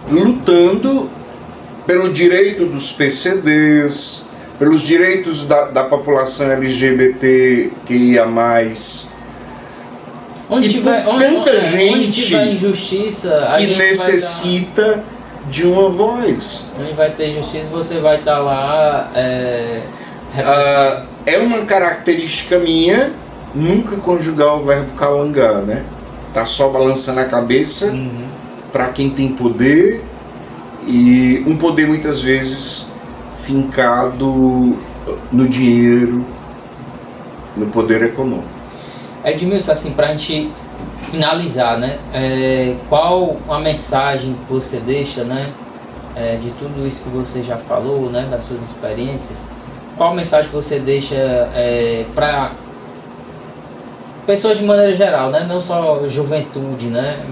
lutando pelo direito dos PCDs, pelos direitos da população LGBTQIA+. Onde tiver injustiça, que necessita de uma voz. Onde vai ter justiça, você vai estar lá. É uma característica minha nunca conjugar o verbo calangar, né? Tá só balançando a cabeça para quem tem poder, e um poder muitas vezes fincado no dinheiro, no poder econômico. Edmilson, assim, para a gente finalizar, né? Qual a mensagem que você deixa, né? De tudo isso que você já falou, né? Das suas experiências, qual mensagem você deixa para pessoas de maneira geral, né? Não só juventude, né?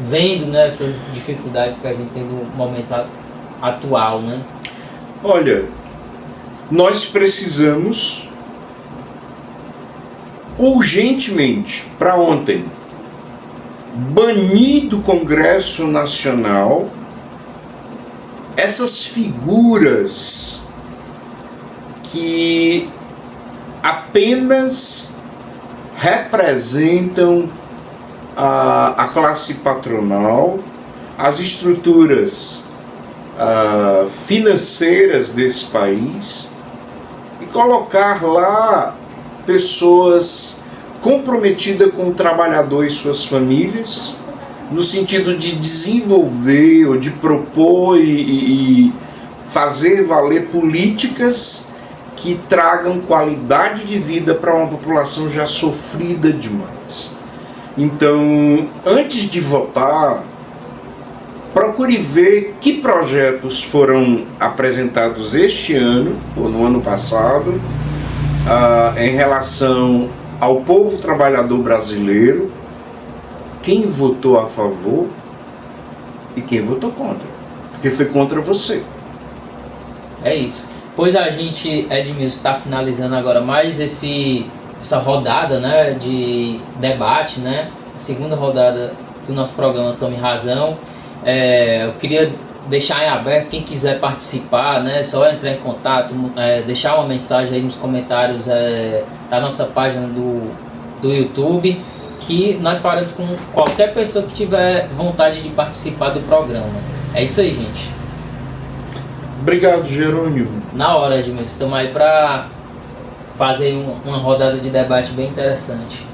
Vendo, né, essas dificuldades que a gente tem no momento atual, né? Olha, nós precisamos urgentemente, para ontem, banir do Congresso Nacional essas figuras que apenas representam a classe patronal, as estruturas financeiras desse país, e colocar lá pessoas comprometidas com o trabalhador e suas famílias, no sentido de desenvolver ou de propor e fazer valer políticas que tragam qualidade de vida para uma população já sofrida demais. Então, antes de votar, procure ver que projetos foram apresentados este ano ou no ano passado em relação ao povo trabalhador brasileiro, quem votou a favor e quem votou contra, porque foi contra você. É isso. Pois a gente, Edmilson, está finalizando agora mais essa rodada, né, de debate, né, a segunda rodada do nosso programa Tome Razão. Eu queria deixar em aberto, quem quiser participar, né, só entrar em contato, deixar uma mensagem aí nos comentários da nossa página do YouTube, que nós faremos com qualquer pessoa que tiver vontade de participar do programa. É isso aí, gente. Obrigado, Jerônimo. Na hora, Edmilson, estamos aí para fazer uma rodada de debate bem interessante.